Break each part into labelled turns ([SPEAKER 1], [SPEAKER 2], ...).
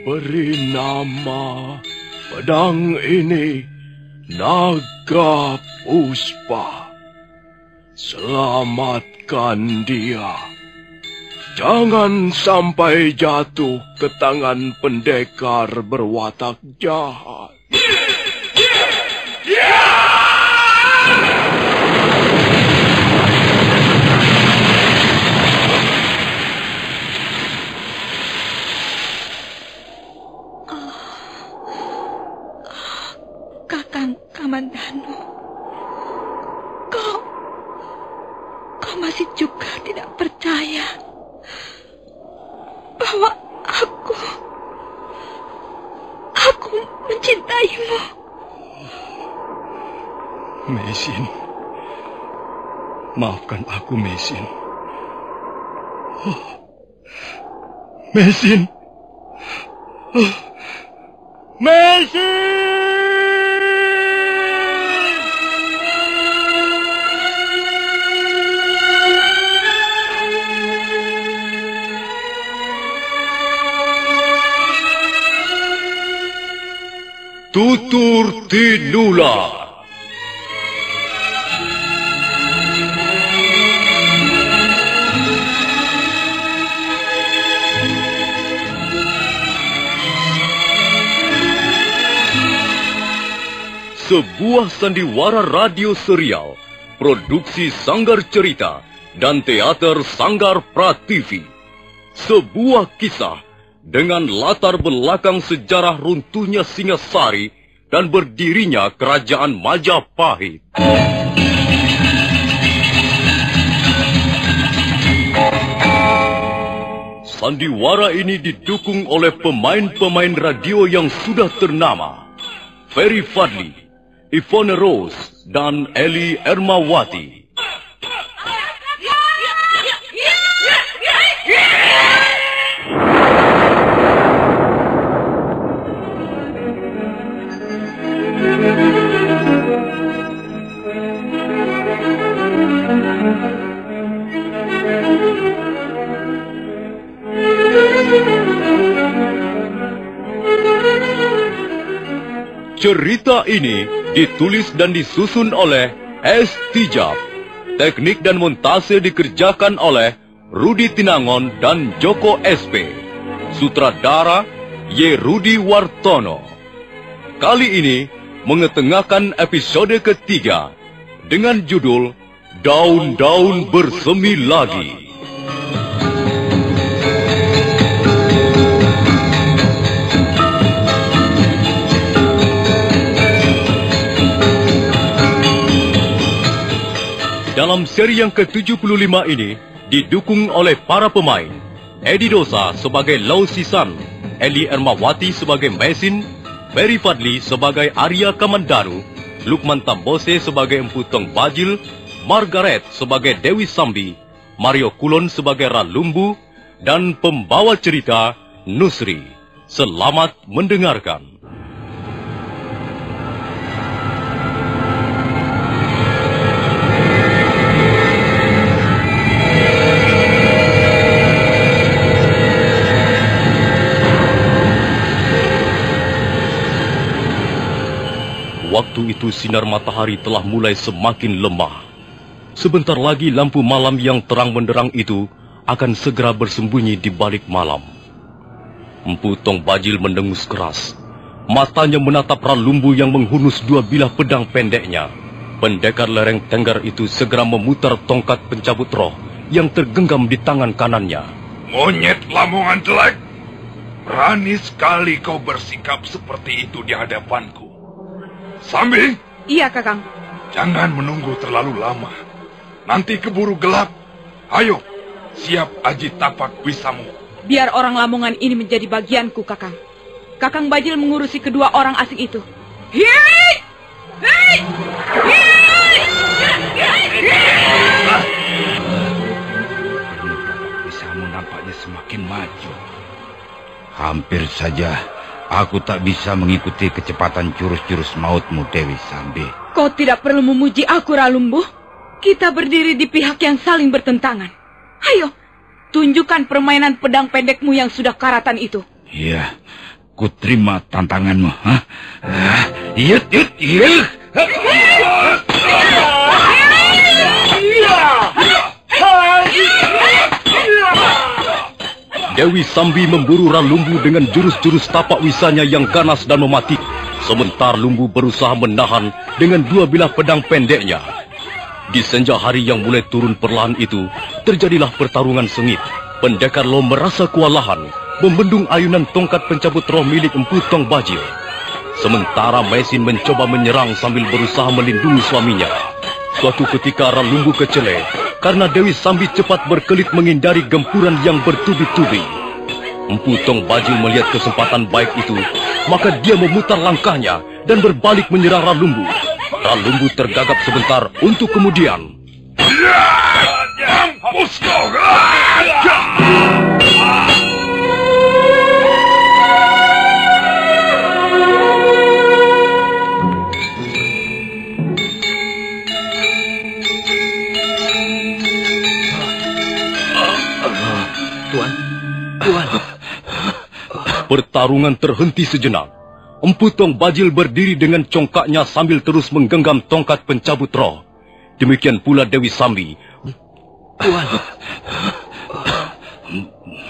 [SPEAKER 1] beri nama pedang ini Naga Puspa. Selamatkan dia. Jangan sampai jatuh ke tangan pendekar berwatak jahat.
[SPEAKER 2] Kakang Kamandanu, kau masih juga tidak percaya bahwa aku mencintaimu.
[SPEAKER 1] Mesin, maafkan aku, Mesin. Mesin. Mesin! Tutur Tinula. Sebuah sandiwara radio serial, produksi Sanggar Cerita dan teater Sanggar Prativi. Sebuah kisah dengan latar belakang sejarah runtuhnya Singasari dan berdirinya Kerajaan Majapahit. Sandiwara ini didukung oleh pemain-pemain radio yang sudah ternama. Ferry Fadli, Ivone Rose, dan Eli Ermawati. Cerita ini ditulis dan disusun oleh S. Tijab. Teknik dan montase dikerjakan oleh Rudi Tinangon dan Joko SP. Sutradara Y. Rudi Wartono. Kali ini mengetengahkan episode ketiga dengan judul Daun-Daun Bersemi Lagi. Dalam seri yang ke-75 ini didukung oleh para pemain Edi Dosa sebagai Lau Sisan, Eli Ermawati sebagai Mesin, Ferry Fadli sebagai Arya Kamandanu, Lukman Tambose sebagai Empu Tong Bajil, Margaret sebagai Dewi Sambi, Mario Kulon sebagai Ralumbu, dan pembawa cerita Nusri. Selamat mendengarkan. Waktu itu sinar matahari telah mulai semakin lemah. Sebentar lagi lampu malam yang terang benderang itu akan segera bersembunyi di balik malam. Empu Tong Bajil mendengus keras. Matanya menatap Ralumbu yang menghunus dua bilah pedang pendeknya. Pendekar lereng tenggar itu segera memutar tongkat pencabut roh yang tergenggam di tangan kanannya.
[SPEAKER 3] Monyet Lamongan jelek! Berani sekali kau bersikap seperti itu di hadapanku. Sambi?
[SPEAKER 2] Iya, Kakang.
[SPEAKER 3] Jangan menunggu terlalu lama. Nanti keburu gelap. Ayo, siap aji tapak wisamu.
[SPEAKER 2] Biar orang Lamongan ini menjadi bagianku, Kakang. Kakang Bajil mengurusi kedua orang asing itu. Hei! Hei!
[SPEAKER 4] Tapak wisamu nampaknya semakin maju. Hampir saja aku tak bisa mengikuti kecepatan jurus-jurus mautmu, Dewi Sambi.
[SPEAKER 2] Kau tidak perlu memuji aku, Ralumbu. Kita berdiri di pihak yang saling bertentangan. Ayo, tunjukkan permainan pedang pendekmu yang sudah karatan itu.
[SPEAKER 4] Iya, ku terima tantanganmu. Yut.
[SPEAKER 1] Dewi Sambi memburu Ralumbu dengan jurus-jurus tapak wisanya yang ganas dan mematikan. Sementara Lumbu berusaha menahan dengan dua bilah pedang pendeknya. Di senja hari yang mulai turun perlahan itu, terjadilah pertarungan sengit. Pendekar Lo merasa kewalahan, membendung ayunan tongkat pencabut roh milik Empu Tong Bajil. Sementara Mesin mencoba menyerang sambil berusaha melindungi suaminya. Suatu ketika Ralumbu kecele karena Dewi Sambi cepat berkelit menghindari gempuran yang bertubi-tubi. Empu Tong Bajil melihat kesempatan baik itu, maka dia memutar langkahnya dan berbalik menyerang Ralumbu. Ralumbu tergagap sebentar untuk kemudian.
[SPEAKER 3] Mampus kau!
[SPEAKER 1] Tuan. Pertarungan terhenti sejenak. Empu Tong Bajil berdiri dengan congkaknya sambil terus menggenggam tongkat pencabut roh. Demikian pula Dewi Sambi.
[SPEAKER 4] Tuan.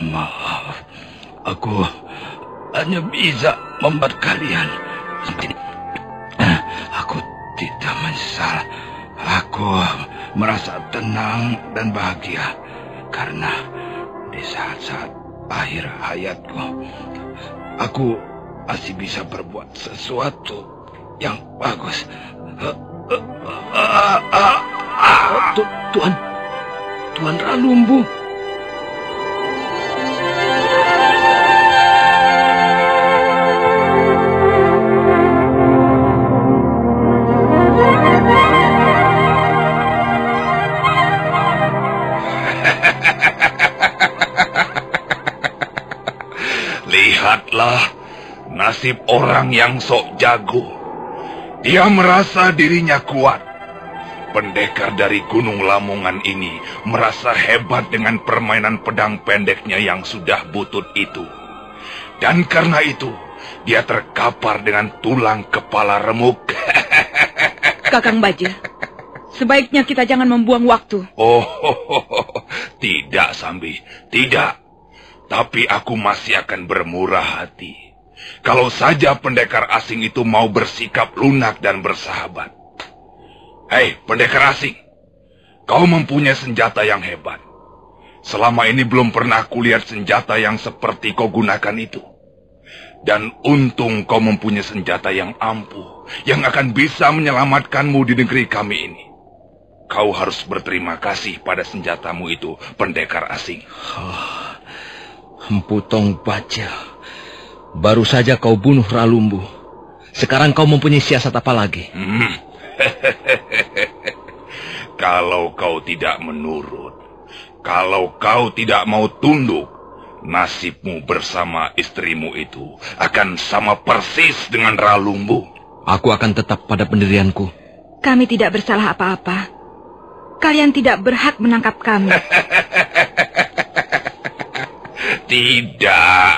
[SPEAKER 4] Maaf. Aku hanya bisa membuat kalian. Aku tidak menyesal. Aku merasa tenang dan bahagia. Karena di saat-saat akhir hayatku, aku masih bisa berbuat sesuatu yang bagus. Tuan Ralumbu.
[SPEAKER 3] Lihatlah nasib orang yang sok jago. Dia merasa dirinya kuat. Pendekar dari Gunung Lamongan ini merasa hebat dengan permainan pedang pendeknya yang sudah butut itu. Dan karena itu, dia terkapar dengan tulang kepala remuk.
[SPEAKER 2] Kakang Bajil, sebaiknya kita jangan membuang waktu.
[SPEAKER 3] Tidak, Sambi, tidak. Tapi aku masih akan bermurah hati. Kalau saja pendekar asing itu mau bersikap lunak dan bersahabat. Hei, pendekar asing. Kau mempunyai senjata yang hebat. Selama ini belum pernah kulihat senjata yang seperti kau gunakan itu. Dan untung kau mempunyai senjata yang ampuh, yang akan bisa menyelamatkanmu di negeri kami ini. Kau harus berterima kasih pada senjatamu itu, pendekar asing.
[SPEAKER 5] Empu Tong Bajil, baru saja kau bunuh Ralumbu. Sekarang kau mempunyai siasat apa lagi?
[SPEAKER 3] Kalau kau tidak menurut, kalau kau tidak mau tunduk, nasibmu bersama istrimu itu akan sama persis dengan Ralumbu.
[SPEAKER 5] Aku akan tetap pada pendirianku.
[SPEAKER 2] Kami tidak bersalah apa-apa. Kalian tidak berhak menangkap kami.
[SPEAKER 3] Tidak,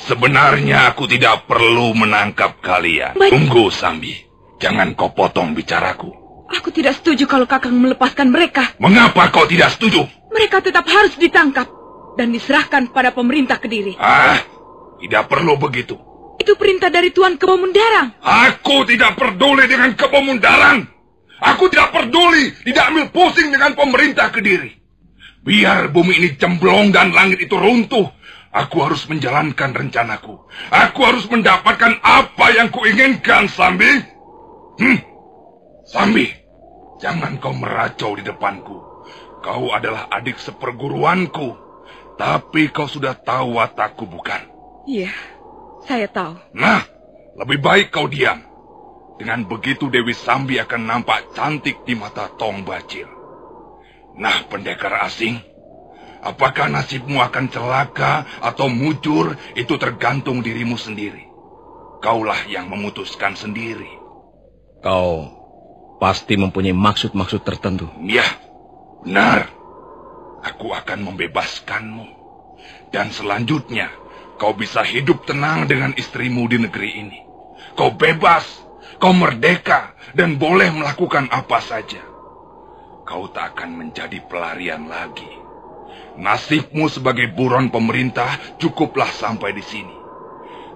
[SPEAKER 3] sebenarnya aku tidak perlu menangkap kalian. Tunggu, Sambi. Jangan kau potong bicaraku.
[SPEAKER 2] Aku tidak setuju kalau Kakang melepaskan mereka.
[SPEAKER 3] Mengapa kau tidak setuju?
[SPEAKER 2] Mereka tetap harus ditangkap dan diserahkan pada pemerintah Kediri.
[SPEAKER 3] Tidak perlu begitu.
[SPEAKER 2] Itu perintah dari Tuan Kebo Mundarang.
[SPEAKER 3] Aku tidak peduli dengan Kebo Mundarang. Aku tidak peduli, tidak ambil pusing dengan pemerintah Kediri. Biar bumi ini cemplung dan langit itu runtuh, aku harus menjalankan rencanaku. Aku harus mendapatkan apa yang kuinginkan, Sambi. Sambi, jangan kau meracau di depanku. Kau adalah adik seperguruanku. Tapi kau sudah tahu watakku, bukan?
[SPEAKER 2] Iya, saya tahu.
[SPEAKER 3] Nah, lebih baik kau diam. Dengan begitu Dewi Sambi akan nampak cantik di mata Tong Bajil. Nah, pendekar asing, apakah nasibmu akan celaka atau mujur, itu tergantung dirimu sendiri. Kaulah yang memutuskan sendiri.
[SPEAKER 5] Kau pasti mempunyai maksud-maksud tertentu.
[SPEAKER 3] Ya, benar. Aku akan membebaskanmu. Dan selanjutnya, kau bisa hidup tenang dengan istrimu di negeri ini. Kau bebas, kau merdeka, dan boleh melakukan apa saja. Kau tak akan menjadi pelarian lagi. Nasibmu sebagai buron pemerintah cukuplah sampai di sini.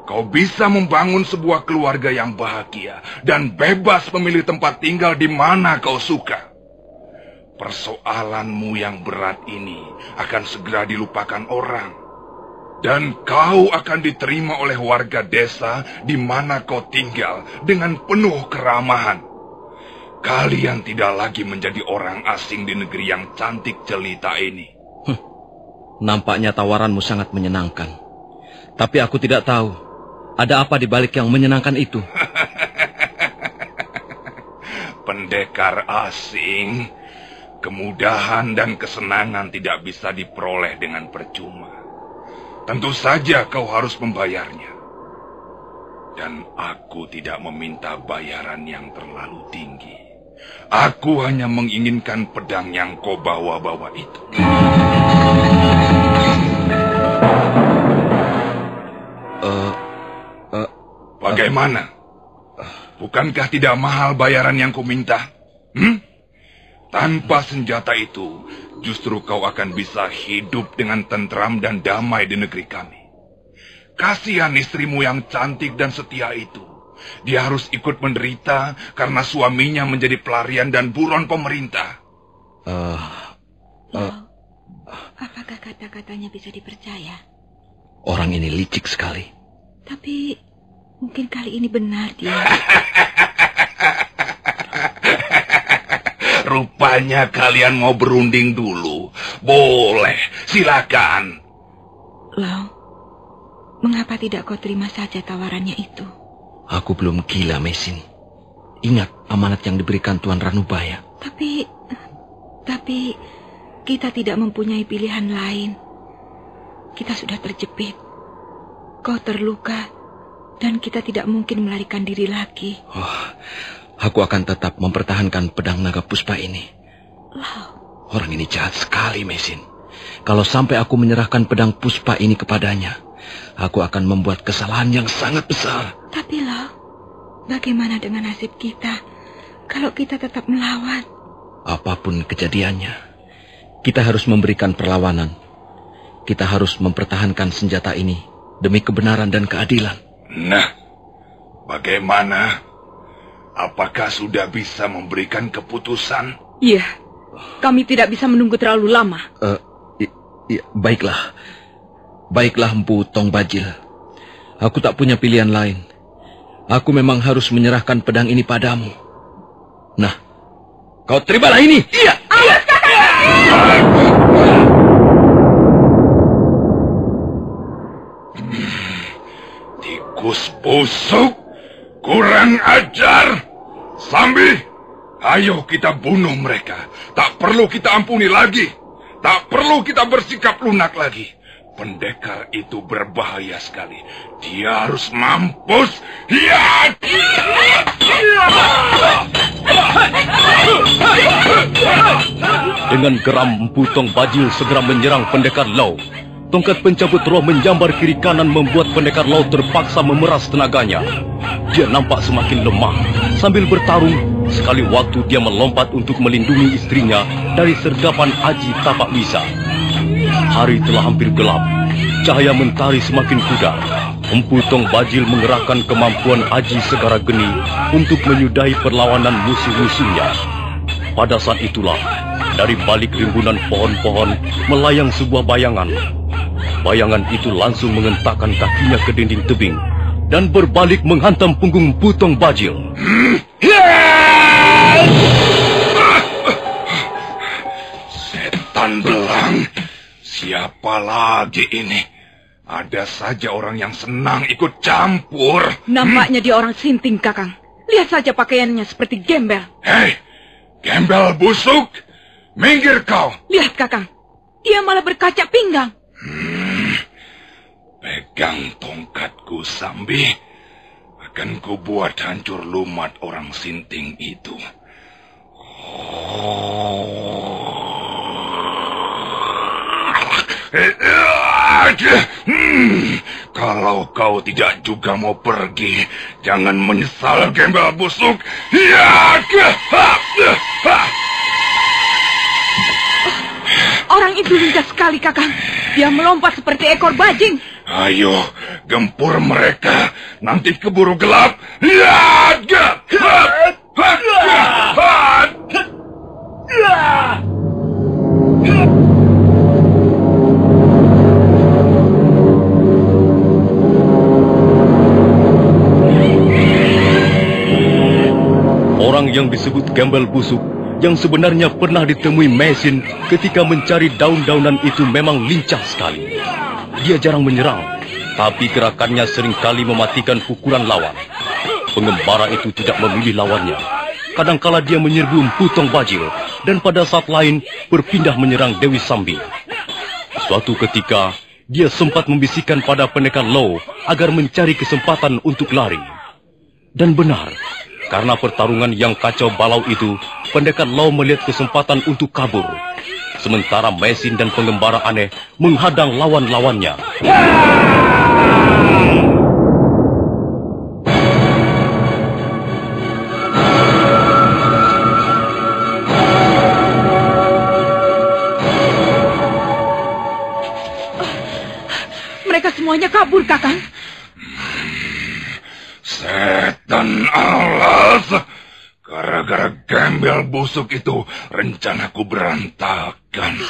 [SPEAKER 3] Kau bisa membangun sebuah keluarga yang bahagia dan bebas memilih tempat tinggal di mana kau suka. Persoalanmu yang berat ini akan segera dilupakan orang. Dan kau akan diterima oleh warga desa di mana kau tinggal dengan penuh keramahan. Kalian tidak lagi menjadi orang asing di negeri yang cantik jelita ini.
[SPEAKER 5] Nampaknya tawaranmu sangat menyenangkan. Tapi aku tidak tahu, ada apa di balik yang menyenangkan itu?
[SPEAKER 3] Pendekar asing, kemudahan dan kesenangan tidak bisa diperoleh dengan percuma. Tentu saja kau harus membayarnya. Dan aku tidak meminta bayaran yang terlalu tinggi. Aku hanya menginginkan pedang yang kau bawa-bawa itu. Bagaimana? Bukankah tidak mahal bayaran yang kau minta? Tanpa senjata itu, justru kau akan bisa hidup dengan tentram dan damai di negeri kami. Kasihan istrimu yang cantik dan setia itu. Dia harus ikut menderita karena suaminya menjadi pelarian dan buron pemerintah.
[SPEAKER 2] Apakah kata-katanya bisa dipercaya?
[SPEAKER 5] Orang ini licik sekali.
[SPEAKER 2] Tapi mungkin kali ini benar dia.
[SPEAKER 3] Rupanya kalian mau berunding dulu. Boleh, silakan.
[SPEAKER 2] Lau, mengapa tidak kau terima saja tawarannya itu?
[SPEAKER 5] Aku belum gila, Mesin. Ingat amanat yang diberikan Tuan Ranubaya.
[SPEAKER 2] Tapi kita tidak mempunyai pilihan lain. Kita sudah terjepit. Kau terluka dan kita tidak mungkin melarikan diri lagi.
[SPEAKER 5] Aku akan tetap mempertahankan pedang naga puspa ini.
[SPEAKER 2] Lau.
[SPEAKER 5] Orang ini jahat sekali, Mesin. Kalau sampai aku menyerahkan pedang puspa ini kepadanya, aku akan membuat kesalahan yang sangat besar.
[SPEAKER 2] Tapi Lau, bagaimana dengan nasib kita kalau kita tetap melawan?
[SPEAKER 5] Apapun kejadiannya, kita harus memberikan perlawanan. Kita harus mempertahankan senjata ini demi kebenaran dan keadilan.
[SPEAKER 3] Nah, bagaimana? Apakah sudah bisa memberikan keputusan?
[SPEAKER 2] Iya, kami tidak bisa menunggu terlalu lama.
[SPEAKER 5] Baiklah. Baiklah, Empu Tong Bajil. Aku tak punya pilihan lain. Aku memang harus menyerahkan pedang ini padamu. Nah, kau terimalah ini. Iya.
[SPEAKER 3] Tikus busuk, kurang ajar. Sambi, ayo kita bunuh mereka. Tak perlu kita ampuni lagi. Tak perlu kita bersikap lunak lagi. Pendekar itu berbahaya sekali. Dia harus mampus. Ya!
[SPEAKER 1] Dengan geram Empu Tong Bajil segera menyerang pendekar Lau. Tongkat pencabut roh menjambar kiri kanan membuat pendekar Lau terpaksa memeras tenaganya. Dia nampak semakin lemah. Sambil bertarung, sekali waktu dia melompat untuk melindungi istrinya dari sergapan Aji Tapak Wisa. Hari telah hampir gelap. Cahaya mentari semakin pudar. Empu Tong Bajil mengerahkan kemampuan Aji Segara Geni untuk menyudahi perlawanan musuh-musuhnya. Pada saat itulah, dari balik rimbunan pohon-pohon melayang sebuah bayangan. Bayangan itu langsung mengentakkan kakinya ke dinding tebing dan berbalik menghantam punggung Empu Tong Bajil.
[SPEAKER 3] Setan belang. Siapa lagi ini? Ada saja orang yang senang ikut campur.
[SPEAKER 2] Nampaknya dia orang sinting, Kakang. Lihat saja pakaiannya seperti gembel.
[SPEAKER 3] Hei, gembel busuk. Minggir kau.
[SPEAKER 2] Lihat, Kakang. Dia malah berkaca pinggang.
[SPEAKER 3] Pegang tongkatku, Sambi. Akan kubuat hancur lumat orang sinting itu. Kalau kau tidak juga mau pergi, jangan menyesal, gembel busuk.
[SPEAKER 2] Orang itu lincah sekali, Kakang. Dia melompat seperti ekor bajing.
[SPEAKER 3] Ayo, gempur mereka. Nanti keburu gelap.
[SPEAKER 1] Orang yang disebut gembel busuk, yang sebenarnya pernah ditemui Mesin ketika mencari daun-daunan itu memang lincah sekali. Dia jarang menyerang, tapi gerakannya seringkali mematikan pukulan lawan. Pengembara itu tidak memilih lawannya. Kadangkala dia menyerbu Empu Tong Bajil, dan pada saat lain berpindah menyerang Dewi Sambi. Suatu ketika, dia sempat membisikkan pada pendekar Lo agar mencari kesempatan untuk lari. Dan benar, karena pertarungan yang kacau balau itu, pendekar Lo melihat kesempatan untuk kabur. Sementara Mesin dan pengembara aneh menghadang lawan-lawannya.
[SPEAKER 2] Mereka semuanya kabur, Kakang.
[SPEAKER 3] Setan alas. Gara-gara gembel busuk itu, rencanaku berantakan.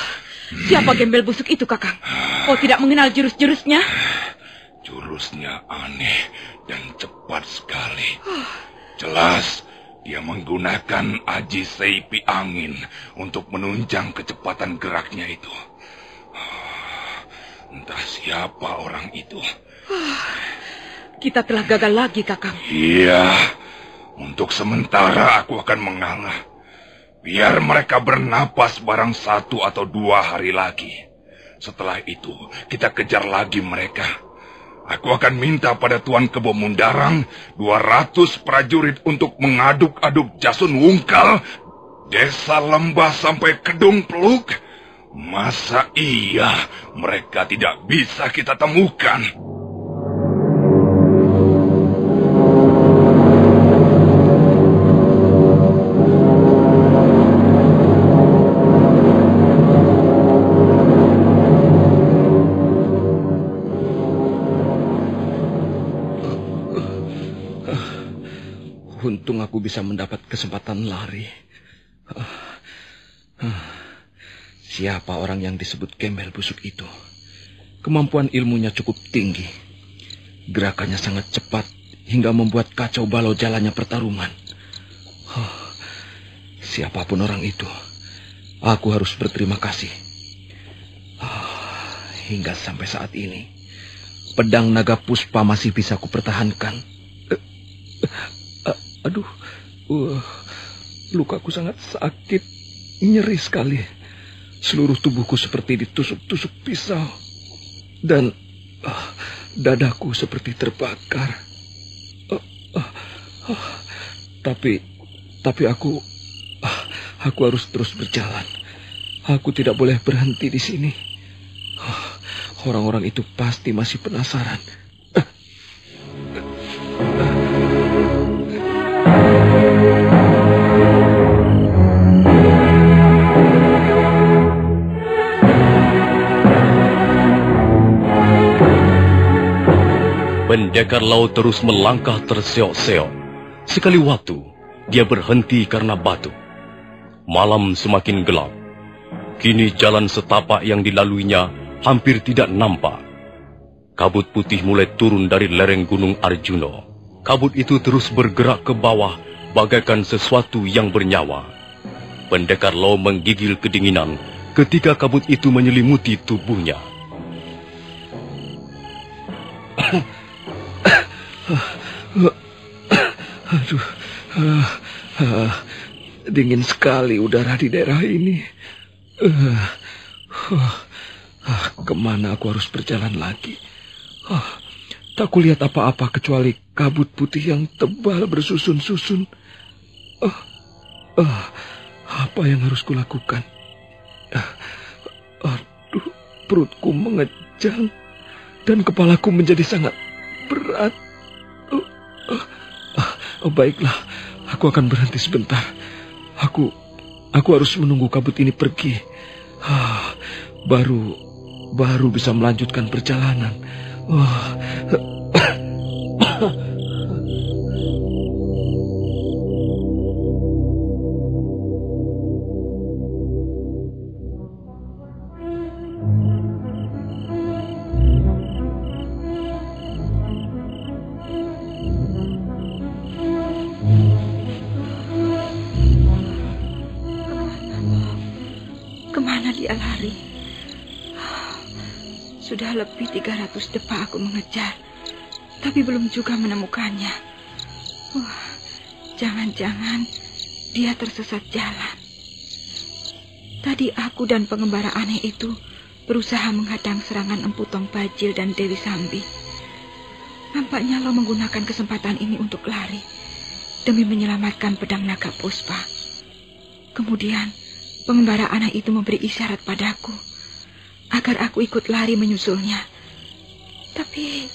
[SPEAKER 2] Siapa gembel busuk itu, Kakang? Kau tidak mengenal jurus-jurusnya?
[SPEAKER 3] Jurusnya aneh dan cepat sekali. Jelas, dia menggunakan aji seipi angin untuk menunjang kecepatan geraknya itu. Entah siapa orang itu.
[SPEAKER 2] Kita telah gagal lagi, Kakang.
[SPEAKER 3] Iya. Untuk sementara aku akan mengalah. Biar mereka bernapas barang 1 atau 2 hari lagi. Setelah itu, kita kejar lagi mereka. Aku akan minta pada Tuan Kebo Mundarang 200 prajurit untuk mengaduk-aduk Jasun Wungkal, Desa Lembah sampai Kedung Peluk. Masa iya mereka tidak bisa kita temukan?
[SPEAKER 5] Untung aku bisa mendapat kesempatan lari. Siapa orang yang disebut gembel busuk itu? Kemampuan ilmunya cukup tinggi. Gerakannya sangat cepat hingga membuat kacau balau jalannya pertarungan. Siapapun orang itu, aku harus berterima kasih. Hingga sampai saat ini, pedang naga puspa masih bisa kupertahankan. Aduh, lukaku sangat sakit, nyeri sekali. Seluruh tubuhku seperti ditusuk-tusuk pisau. Dan dadaku seperti terbakar. Tapi aku harus terus berjalan. Aku tidak boleh berhenti di sini. Orang-orang itu pasti masih penasaran.
[SPEAKER 1] Pendekar Lau terus melangkah terseok-seok. Sekali waktu, dia berhenti karena batuk. Malam semakin gelap. Kini jalan setapak yang dilaluinya hampir tidak nampak. Kabut putih mulai turun dari lereng Gunung Arjuno. Kabut itu terus bergerak ke bawah bagaikan sesuatu yang bernyawa. Pendekar Lau menggigil kedinginan ketika kabut itu menyelimuti tubuhnya.
[SPEAKER 5] Aduh, dingin sekali udara di daerah ini. Kemana aku harus berjalan lagi? Tak kulihat apa-apa kecuali kabut putih yang tebal bersusun-susun. Apa yang harus kulakukan? Aduh, perutku mengecil. kejang dan kepalaku menjadi sangat berat. Baiklah, aku akan berhenti sebentar. Aku harus menunggu kabut ini pergi. Baru bisa melanjutkan perjalanan.
[SPEAKER 2] Kemana dia lari? Sudah lebih 300 depa aku mengejar, tapi belum juga menemukannya. Jangan-jangan dia tersesat jalan. Tadi aku dan pengembara aneh itu berusaha menghadang serangan Empu Tong Bajil dan Dewi Sambi. Nampaknya Lo menggunakan kesempatan ini untuk lari demi menyelamatkan pedang naga Puspa. Kemudian pengembara aneh itu memberi isyarat padaku agar aku ikut lari menyusulnya. Tapi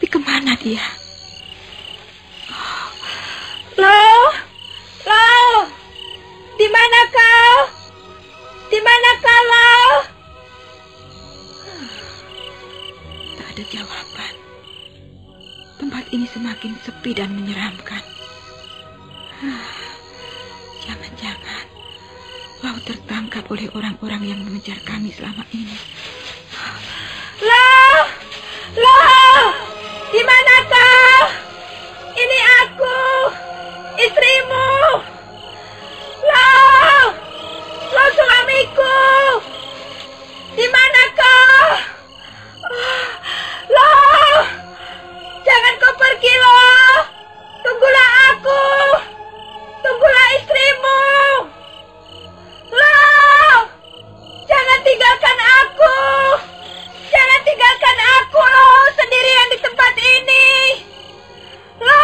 [SPEAKER 2] kemana dia?
[SPEAKER 6] Lo, di mana kau? Di mana Lo?
[SPEAKER 2] Tak ada jawaban. Tempat ini semakin sepi dan menyeramkan. Jangan-jangan Lo tertangkap oleh orang-orang yang mengejar kami selama ini.
[SPEAKER 6] Lo, di mana kau? Ini aku, istrimu. Lo suamiku. Di mana kau? Lo, jangan kau pergi, Lo. Tunggulah aku. Tunggulah istrimu. Lo, jangan tinggalkan aku. Jangan tinggalkan aku, Lo, sendirian di tempat ini. Lo.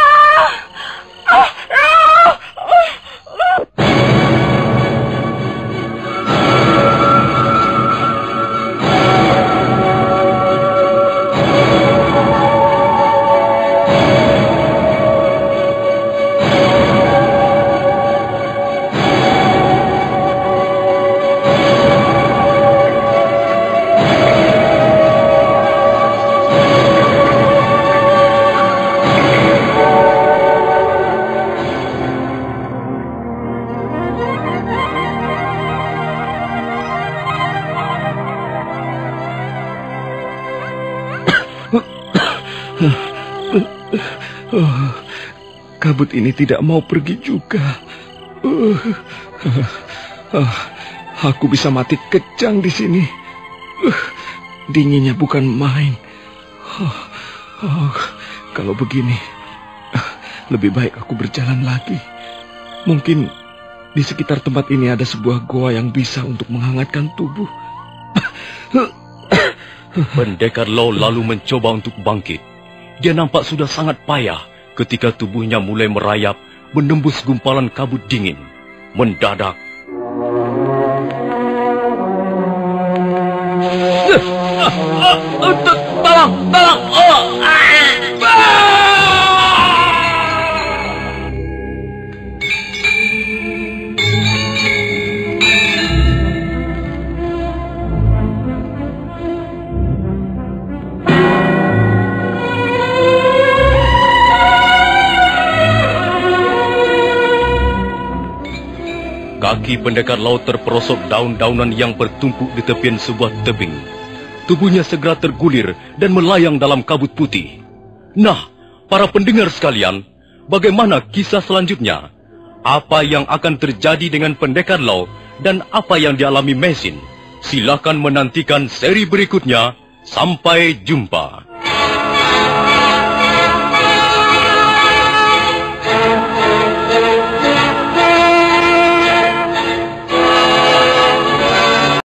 [SPEAKER 5] Kabut ini tidak mau pergi juga. Aku bisa mati kejang di sini. Dinginnya bukan main. Kalau begini, lebih baik aku berjalan lagi. Mungkin di sekitar tempat ini ada sebuah goa yang bisa untuk menghangatkan tubuh.
[SPEAKER 1] Pendekar Lo lalu mencoba untuk bangkit. Dia nampak sudah sangat payah ketika tubuhnya mulai merayap menembus gumpalan kabut dingin. Mendadak, tolong! Kaki pendekar laut terperosok daun-daunan yang bertumpuk di tepian sebuah tebing. Tubuhnya segera tergulir dan melayang dalam kabut putih. Nah, para pendengar sekalian, bagaimana kisah selanjutnya? Apa yang akan terjadi dengan pendekar laut dan apa yang dialami Mesin? Silakan menantikan seri berikutnya. Sampai jumpa.